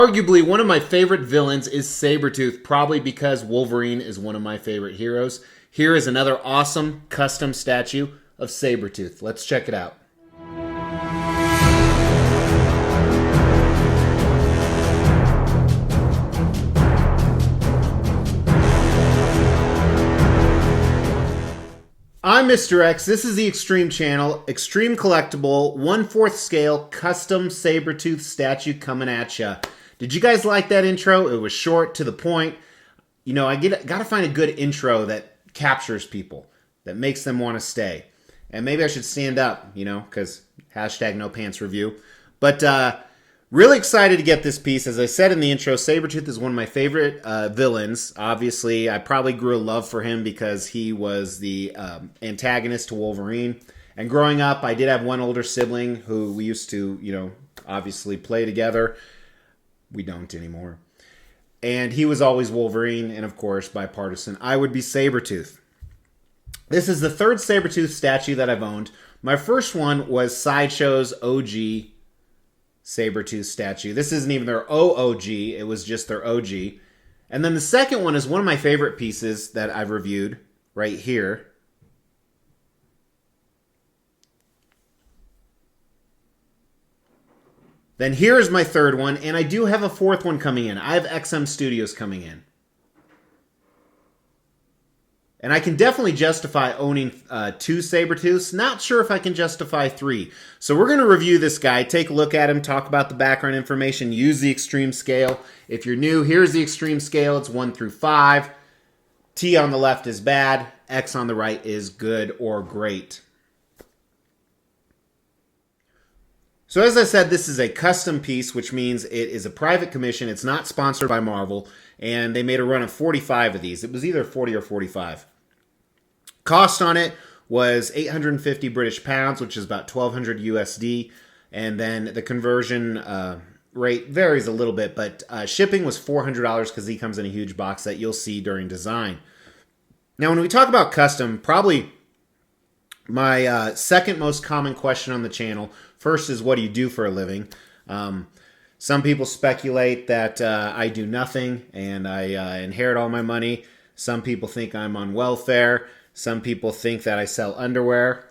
Arguably, one of my favorite villains is Sabretooth, probably because Wolverine is one of my favorite heroes. Here is another awesome custom statue of Sabretooth. Let's check it out. I'm Mr. X. This is the Extreme Channel. Extreme Collectible, 1/4 scale, custom Sabretooth statue coming at ya. Did you guys like that intro? It was short, to the point. You know, I gotta find a good intro that captures people, that makes them want to stay. And maybe I should stand up, you know, because hashtag no pants review. But really excited to get this piece. As I said in the intro, Sabretooth is one of my favorite villains. Obviously, I probably grew a love for him because he was the antagonist to Wolverine. And growing up, I did have one older sibling who we used to, you know, obviously play together. We don't anymore. And he was always Wolverine, and of course, bipartisan. I would be Sabretooth. This is the third Sabretooth statue that I've owned. My first one was Sideshow's OG Sabretooth statue. This isn't even their OOG, it was just their OG. And then the second one is one of my favorite pieces that I've reviewed right here. Then here's my third one, and I do have a fourth one coming in. I have XM Studios coming in. And I can definitely justify owning 2 Sabretooths. Not sure if I can justify 3. So we're going to review this guy, take a look at him, talk about the background information, use the extreme scale. If you're new, here's the extreme scale. It's 1 through 5. T on the left is bad. X on the right is good or great. So as I said, this is a custom piece, which means it is a private commission. It's not sponsored by Marvel. And they made a run of 45 of these. It was either 40 or 45. Cost on it was 850 British pounds, which is about 1,200 USD. And then the conversion rate varies a little bit, but shipping was $400 because he comes in a huge box that you'll see during design. Now, when we talk about custom, probably my second most common question on the channel, first is, what do you do for a living? Some people speculate that I do nothing and I inherit all my money. Some people think I'm on welfare. Some people think that I sell underwear.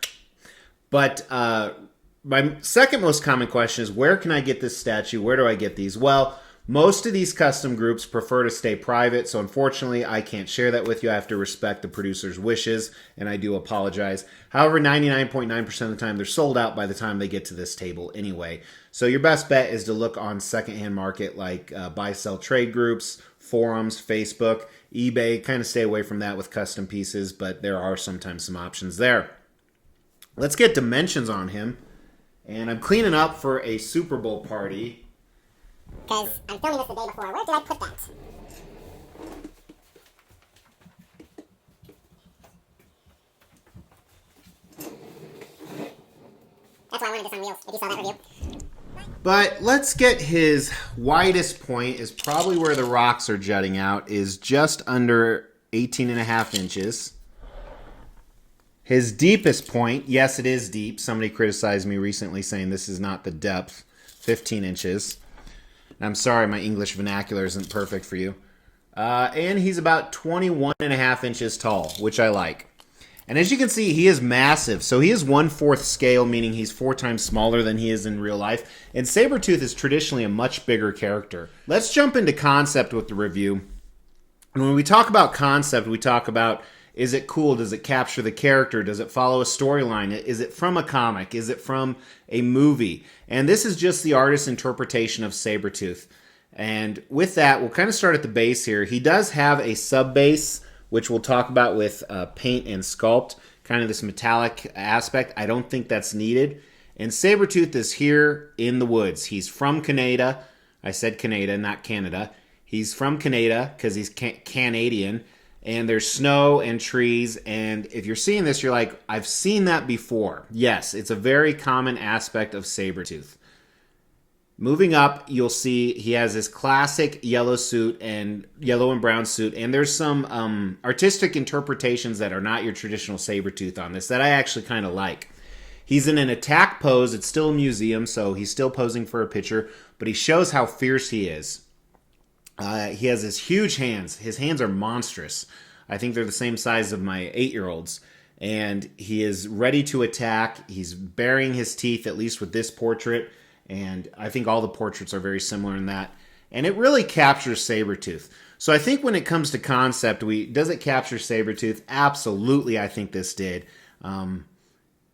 But my second most common question is, where can I get this statue? Where do I get these? Well, most of these custom groups prefer to stay private, so unfortunately I can't share that with you. I have to respect the producer's wishes, and I do apologize. However, 99.9% of the time they're sold out by the time they get to this table anyway. So your best bet is to look on secondhand market like buy-sell trade groups, forums, Facebook, eBay. Kind of stay away from that with custom pieces, but there are sometimes some options there. Let's get dimensions on him. And I'm cleaning up for a Super Bowl party. Because I'm filming this the day before. Where did I put that? That's why I wanted this on Reels, if you saw that review. But let's get his widest point, is probably where the rocks are jutting out, is just under 18.5 inches. His deepest point, yes, it is deep. Somebody criticized me recently saying this is not the depth, 15 inches. I'm sorry, my English vernacular isn't perfect for you. And he's about 21.5 inches tall, which I like. And as you can see, he is massive. So he is 1/4 scale, meaning he's 4 times smaller than he is in real life. And Sabretooth is traditionally a much bigger character. Let's jump into concept with the review. And when we talk about concept, we talk about, is it cool? Does it capture the character? Does it follow a storyline? Is it from a comic? Is it from a movie? And this is just the artist's interpretation of Sabretooth. And with that, we'll kind of start at the base here. He does have a sub-base, which we'll talk about with paint and sculpt, kind of this metallic aspect. I don't think that's needed. And Sabretooth is here in the woods. He's from Canada. I said Canada, not Canada. He's from Canada because he's Canadian. And there's snow and trees, and if you're seeing this, you're like, I've seen that before. Yes, it's a very common aspect of Sabretooth. Moving up, you'll see he has this classic yellow suit and yellow and brown suit, and there's some artistic interpretations that are not your traditional Sabretooth on this that I actually kind of like. He's in an attack pose. It's still a museum, so he's still posing for a picture, but he shows how fierce he is. He has his huge hands. His hands are monstrous. I think they're the same size of my 8-year-olds. And he is ready to attack. He's baring his teeth, at least with this portrait. And I think all the portraits are very similar in that. And it really captures Sabretooth. So I think when it comes to concept, does it capture Sabretooth? Absolutely, I think this did.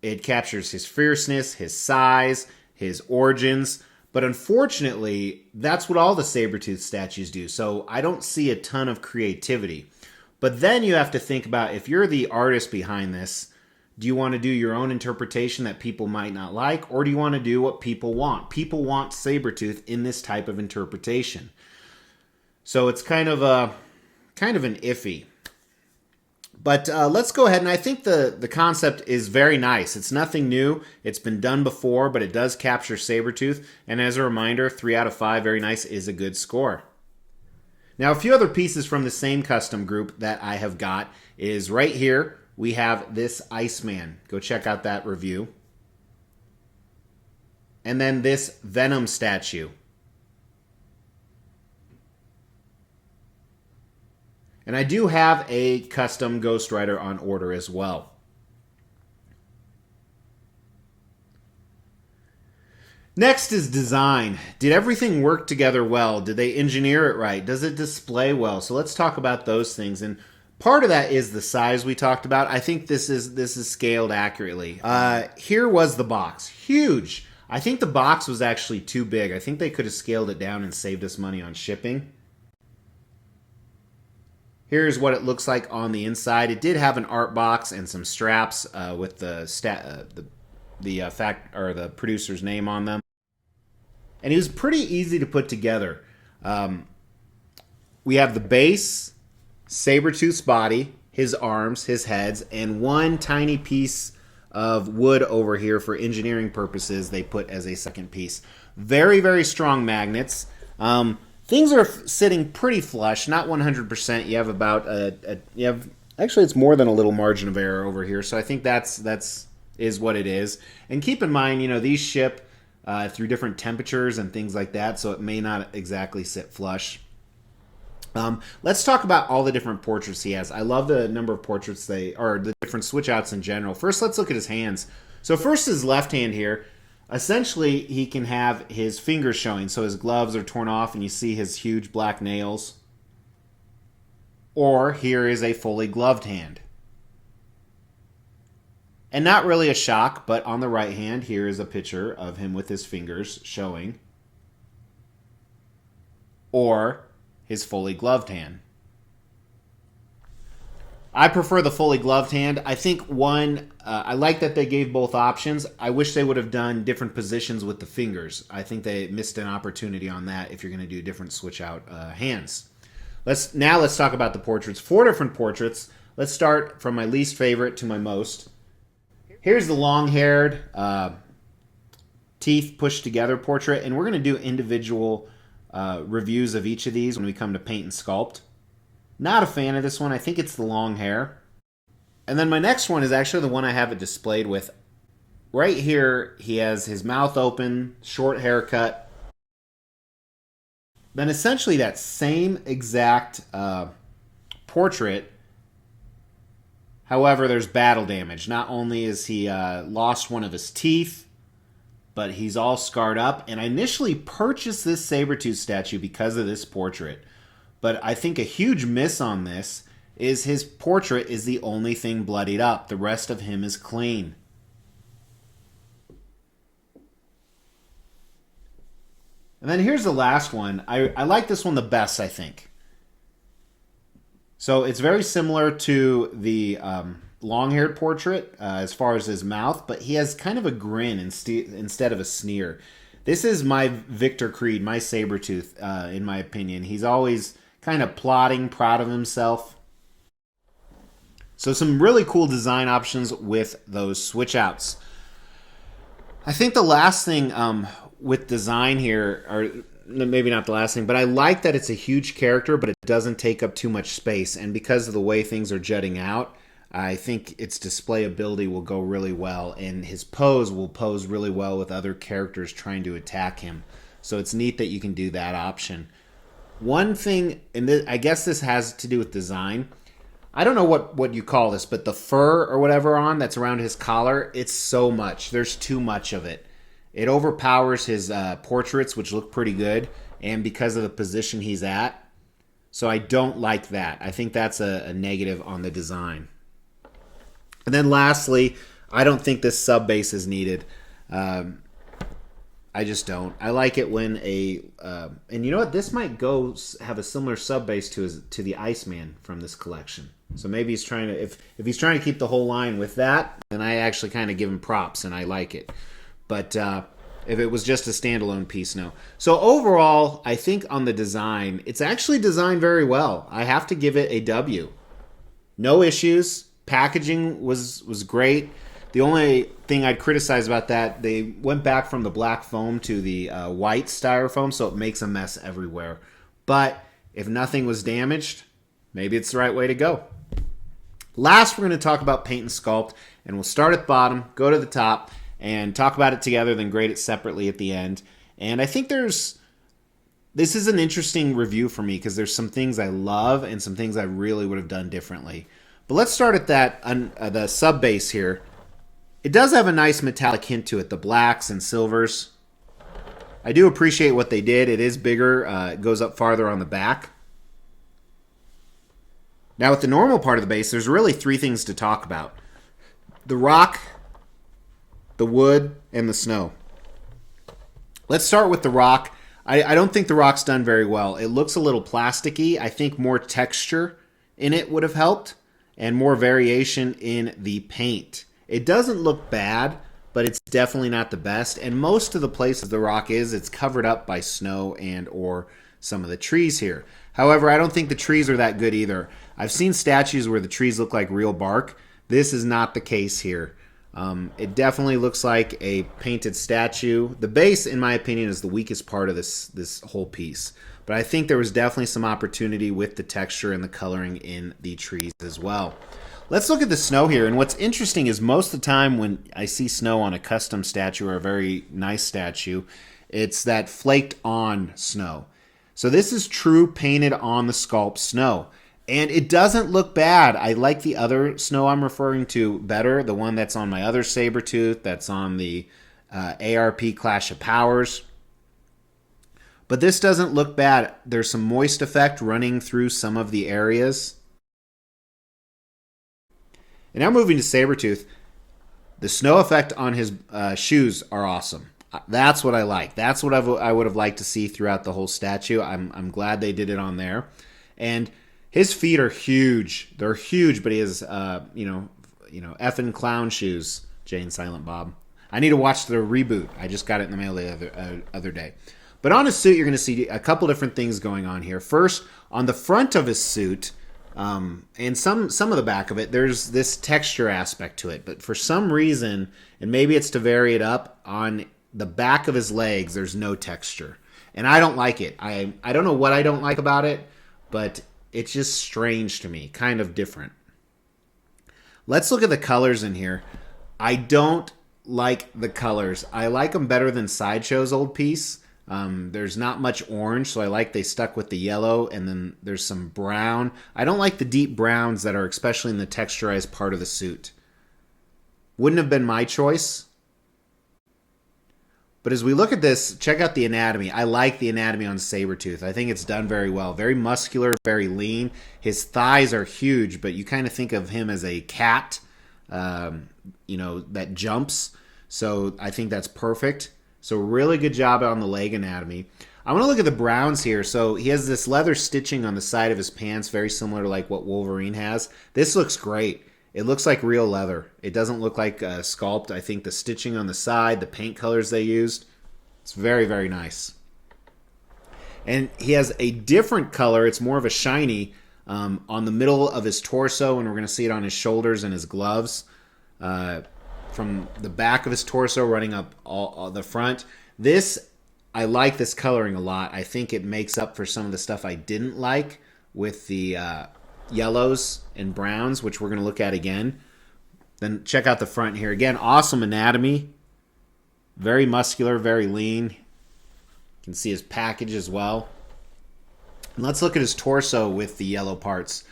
It captures his fierceness, his size, his origins. But unfortunately, that's what all the Sabretooth statues do. So I don't see a ton of creativity. But then you have to think about, if you're the artist behind this, do you want to do your own interpretation that people might not like? Or do you want to do what people want? People want Sabretooth in this type of interpretation. So it's kind of an iffy. But let's go ahead, and I think the concept is very nice. It's nothing new. It's been done before, but it does capture Sabretooth. And as a reminder, 3 out of 5, very nice, is a good score. Now, a few other pieces from the same custom group that I have got is right here. We have this Iceman. Go check out that review. And then this Venom statue. And I do have a custom Ghost Rider on order as well. Next is design. Did everything work together well? Did they engineer it right? Does it display well? So let's talk about those things. And part of that is the size we talked about. I think this is scaled accurately. Here was the box. Huge. I think the box was actually too big. I think they could have scaled it down and saved us money on shipping. Here's what it looks like on the inside. It did have an art box and some straps with the producer's name on them, and it was pretty easy to put together. We have the base, Sabretooth's body, his arms, his heads, and one tiny piece of wood over here for engineering purposes they put as a second piece. Very, very strong magnets. Things are sitting pretty flush, not 100%. You have about actually it's more than a little margin of error over here, so I think that's what it is. And keep in mind, these ship through different temperatures and things like that, so it may not exactly sit flush. Let's talk about all the different portraits he has. I love the number of portraits the different switch outs in general. First, let's look at his hands. So first, his left hand here. Essentially, he can have his fingers showing, so his gloves are torn off and you see his huge black nails. Or here is a fully gloved hand. And not really a shock, but on the right hand, here is a picture of him with his fingers showing. Or his fully gloved hand. I prefer the fully gloved hand. I think I like that they gave both options. I wish they would have done different positions with the fingers. I think they missed an opportunity on that if you're going to do different switch out hands. Let's talk about the portraits. 4 different portraits. Let's start from my least favorite to my most. Here's the long-haired, teeth pushed together portrait, and we're going to do individual reviews of each of these when we come to paint and sculpt. Not a fan of this one. I think it's the long hair. And then my next one is actually the one I have it displayed with. Right here, he has his mouth open, short haircut. Then essentially that same exact portrait. However, there's battle damage. Not only is he lost one of his teeth, but he's all scarred up. And I initially purchased this Sabretooth statue because of this portrait. But I think a huge miss on this is his portrait is the only thing bloodied up. The rest of him is clean. And then here's the last one. I like this one the best, I think. So it's very similar to the long-haired portrait as far as his mouth, but he has kind of a grin instead of a sneer. This is my Victor Creed, my Sabretooth, in my opinion. He's always kind of plodding, proud of himself. So some really cool design options with those switch outs. I think the last thing with design here, or maybe not the last thing, but I like that it's a huge character, but it doesn't take up too much space. And because of the way things are jutting out, I think its displayability will go really well, and his pose will pose really well with other characters trying to attack him. So it's neat that you can do that option. One thing, and I guess this has to do with design. I don't know what you call this, but the fur or whatever on that's around his collar, it's so much. There's too much of it. It overpowers his portraits, which look pretty good, and because of the position he's at. So I don't like that. I think that's a negative on the design. And then lastly, I don't think this sub base is needed. I just don't. I like it when and you know what? This might have a similar sub base to the Iceman from this collection. So maybe he's trying to, if he's trying to keep the whole line with that, then I actually kind of give him props and I like it. But if it was just a standalone piece, no. So overall, I think on the design, it's actually designed very well. I have to give it a W. No issues. Packaging was great. The only thing I'd criticize about that, they went back from the black foam to the white styrofoam, so it makes a mess everywhere. But if nothing was damaged, maybe it's the right way to go. Last, we're going to talk about paint and sculpt, and we'll start at the bottom, go to the top, and talk about it together, then grade it separately at the end. And I think this is an interesting review for me because there's some things I love and some things I really would have done differently. But let's start at the sub base here. It does have a nice metallic hint to it, the blacks and silvers. I do appreciate what they did. It is bigger. It goes up farther on the back. Now with the normal part of the base, there's really three things to talk about. The rock, the wood, and the snow. Let's start with the rock. I don't think the rock's done very well. It looks a little plasticky. I think more texture in it would have helped and more variation in the paint. It doesn't look bad, but it's definitely not the best. And most of the places the rock is, it's covered up by snow and or some of the trees here. However, I don't think the trees are that good either. I've seen statues where the trees look like real bark. This is not the case here. It definitely looks like a painted statue. The base, in my opinion, is the weakest part of this whole piece. But I think there was definitely some opportunity with the texture and the coloring in the trees as well. Let's look at the snow here. And what's interesting is most of the time when I see snow on a custom statue or a very nice statue, it's that flaked on snow. So this is true painted on the sculpt snow. And it doesn't look bad. I like the other snow I'm referring to better. The one that's on my other Sabretooth, that's on the ARP Clash of Powers. But this doesn't look bad. There's some moist effect running through some of the areas. And now moving to Sabretooth, the snow effect on his shoes are awesome. That's what I like. That's what I would have liked to see throughout the whole statue. I'm glad they did it on there. And his feet are huge. They're huge, but he has, effing clown shoes, Jay and Silent Bob. I need to watch the reboot. I just got it in the mail the other day. But on his suit, you're going to see a couple different things going on here. First, on the front of his suit, and some of the back of it, there's this texture aspect to it. But for some reason, and maybe it's to vary it up, on the back of his legs, there's no texture. And I don't like it. I don't know what I don't like about it, but it's just strange to me, kind of different. Let's look at the colors in here. I don't like the colors. I like them better than Sideshow's old piece. There's not much orange, so I like they stuck with the yellow, and then there's some brown. I don't like the deep browns that are especially in the texturized part of the suit. Wouldn't have been my choice. But as we look at this, check out the anatomy. I like the anatomy on Sabretooth. I think it's done very well. Very muscular, very lean. His thighs are huge, but you kind of think of him as a cat, that jumps. So I think that's perfect. So really good job on the leg anatomy. I want to look at the browns here. So he has this leather stitching on the side of his pants, very similar to like what Wolverine has. This looks great. It looks like real leather. It doesn't look like sculpt. I think the stitching on the side, the paint colors they used, it's very, very nice. And he has a different color. It's more of a shiny on the middle of his torso, and we're going to see it on his shoulders and his gloves. From the back of his torso running up all the front. I like this coloring a lot. I think it makes up for some of the stuff I didn't like with the yellows and browns, which we're going to look at again. Then check out the front here. Again, awesome anatomy. Very muscular, very lean. You can see his package as well. And let's look at his torso with the yellow parts.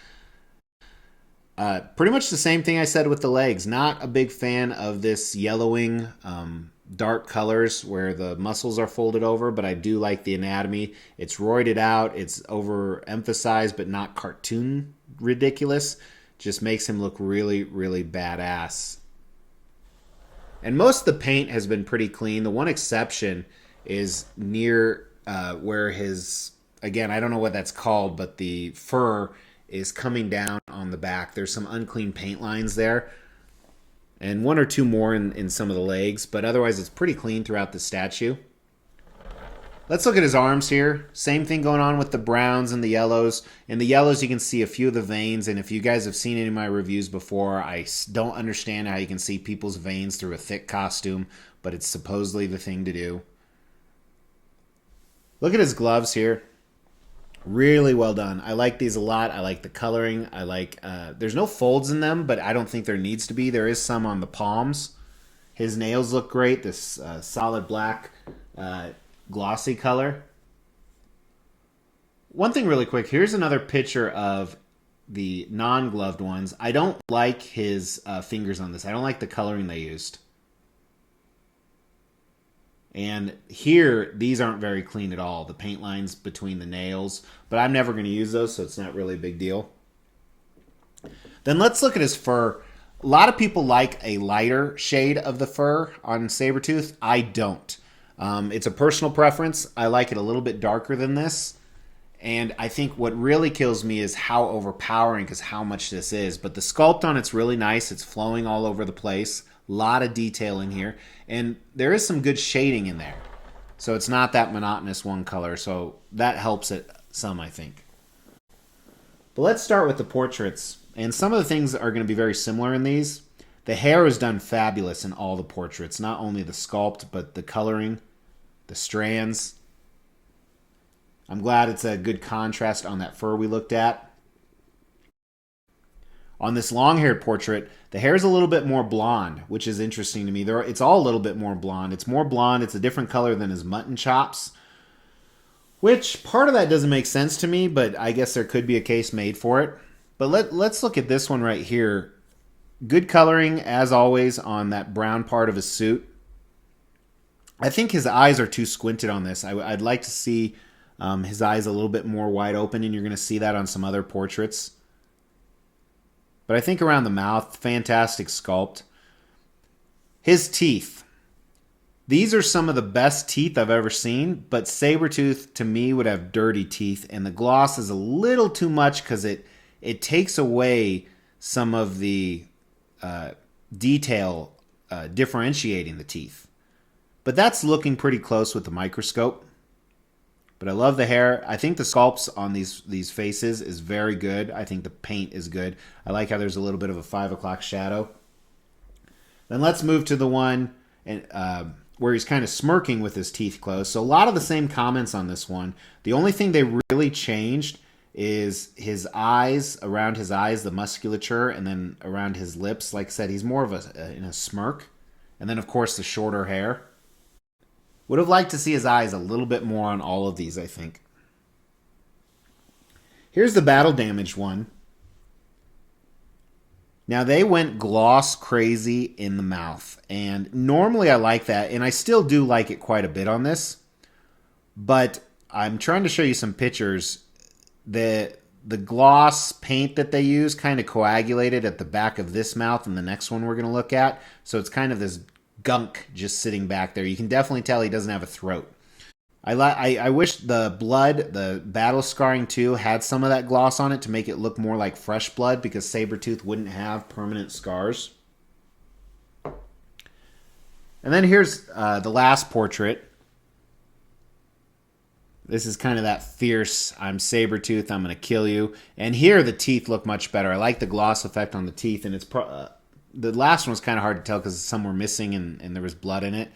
Pretty much the same thing I said with the legs. Not a big fan of this yellowing, dark colors where the muscles are folded over, but I do like the anatomy. It's roided out. It's overemphasized, but not cartoon ridiculous. Just makes him look really, really badass. And most of the paint has been pretty clean. The one exception is near where his, again, I don't know what that's called, but the fur is coming down on the back. There's some unclean paint lines there. And one or two more in some of the legs. But otherwise, it's pretty clean throughout the statue. Let's look at his arms here. Same thing going on with the browns and the yellows. In the yellows, you can see a few of the veins. And if you guys have seen any of my reviews before, I don't understand how you can see people's veins through a thick costume. But it's supposedly the thing to do. Look at his gloves here. Really well done. I like these a lot. I like the coloring. I like, there's no folds in them, but I don't think there needs to be. There is some on the palms. His nails look great. This solid black glossy color. One thing really quick. Here's another picture of the non-gloved ones. I don't like his fingers on this. I don't like the coloring they used. And here, these aren't very clean at all. The paint lines between the nails. But I'm never going to use those, so it's not really a big deal. Then let's look at his fur. A lot of people like a lighter shade of the fur on Sabretooth. I don't. It's a personal preference. I like it a little bit darker than this. And I think what really kills me is how overpowering, because how much this is. But the sculpt on it's really nice. It's flowing all over the place. A lot of detail in here. And there is some good shading in there. So it's not that monotonous one color. So that helps it some, I think. But let's start with the portraits. And some of the things are going to be very similar in these. The hair is done fabulous in all the portraits. Not only the sculpt, but the coloring, the strands. I'm glad it's a good contrast on that fur we looked at. On this long-haired portrait, the hair is a little bit more blonde, which is interesting to me. It's all a little bit more blonde. It's more blonde. It's a different color than his mutton chops, which part of that doesn't make sense to me, but I guess there could be a case made for it. But let's look at this one right here. Good coloring, as always, on that brown part of his suit. I think his eyes are too squinted on this. I'd like to see his eyes a little bit more wide open, and you're going to see that on some other portraits. But I think around the mouth, fantastic sculpt. His teeth. These are some of the best teeth I've ever seen, but Sabretooth, to me, would have dirty teeth. And the gloss is a little too much because it takes away some of the detail differentiating the teeth. But that's looking pretty close with the microscope. But I love the hair. I think the sculpts on these faces is very good. I think the paint is good. I like how there's a little bit of a 5 o'clock shadow. Then let's move to the one where he's kind of smirking with his teeth closed. So a lot of the same comments on this one. The only thing they really changed is his eyes, around his eyes, the musculature, and then around his lips. Like I said, he's more of in a smirk. And then, of course, the shorter hair. Would have liked to see his eyes a little bit more on all of these, I think. Here's the battle damaged one. Now, they went gloss crazy in the mouth. And normally I like that, and I still do like it quite a bit on this. But I'm trying to show you some pictures. The gloss paint that they use kind of coagulated at the back of this mouth and the next one we're going to look at. So it's kind of this gunk just sitting back there. You can definitely tell he doesn't have a throat. I wish the blood, the battle scarring too, had some of that gloss on it to make it look more like fresh blood, because Sabretooth wouldn't have permanent scars. And then here's the last portrait. This is kind of that fierce, I'm Sabretooth, I'm going to kill you. And here the teeth look much better. I like the gloss effect on the teeth, and it's the last one was kind of hard to tell because some were missing and there was blood in it.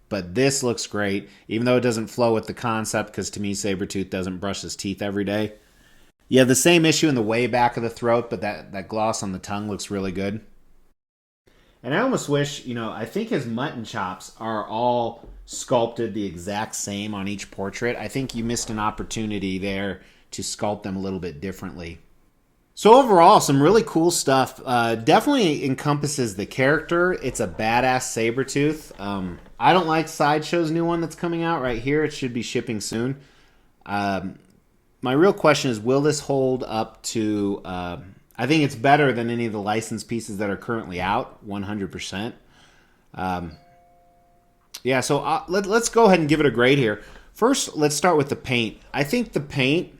But this looks great, even though it doesn't flow with the concept, because to me, Sabretooth doesn't brush his teeth every day. You have the same issue in the way back of the throat, but that gloss on the tongue looks really good. And I almost wish, I think his mutton chops are all sculpted the exact same on each portrait. I think you missed an opportunity there to sculpt them a little bit differently. So overall, some really cool stuff. Definitely encompasses the character. It's a badass Sabretooth. I don't like Sideshow's new one that's coming out right here. It should be shipping soon. My real question is, will this hold up to... I think it's better than any of the licensed pieces that are currently out, 100%. Yeah, so let's go ahead and give it a grade here. First, let's start with the paint. I think the paint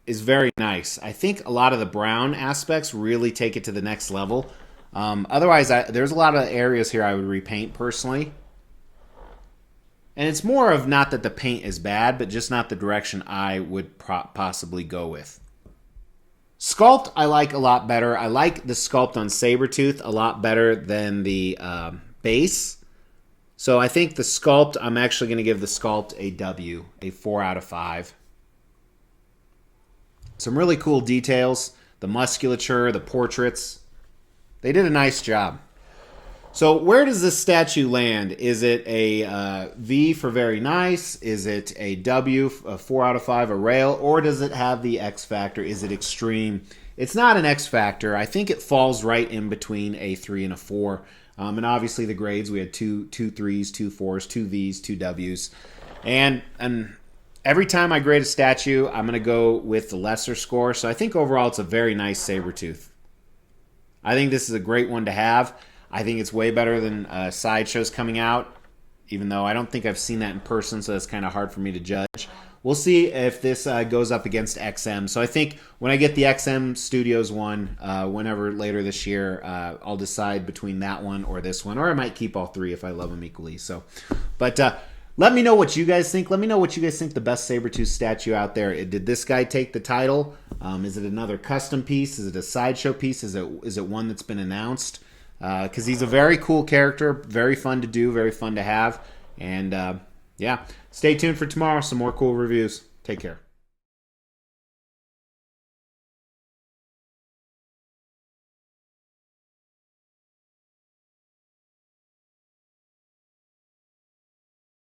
is very nice. I think a lot of the brown aspects really take it to the next level. Otherwise, there's a lot of areas here I would repaint personally. And it's more of not that the paint is bad, but just not the direction I would possibly go with. Sculpt, I like a lot better. I like the sculpt on Sabretooth a lot better than the base. So I think the sculpt, I'm actually going to give the sculpt a W, a 4 out of 5. Some really cool details. The musculature, the portraits. They did a nice job. So where does this statue land? Is it a V for very nice? Is it a W, a 4 out of 5, a rail? Or does it have the X factor? Is it extreme? It's not an X factor. I think it falls right in between a 3 and a 4. And obviously the grades, we had two 3s, 2 4s, 2 Vs, 2 Ws. And every time I grade a statue, I'm going to go with the lesser score. So I think overall it's a very nice Sabretooth. I think this is a great one to have. I think it's way better than Sideshow's coming out, even though I don't think I've seen that in person, so it's kind of hard for me to judge. We'll see if this goes up against XM. So I think when I get the XM Studios one, whenever later this year, I'll decide between that one or this one, or I might keep all three if I love them equally. But let me know what you guys think. Let me know what you guys think the best Sabretooth statue out there. Did this guy take the title? Is it another custom piece? Is it a Sideshow piece? Is it one that's been announced? Because he's a very cool character, very fun to do, very fun to have. And yeah, stay tuned for tomorrow. Some more cool reviews. Take care.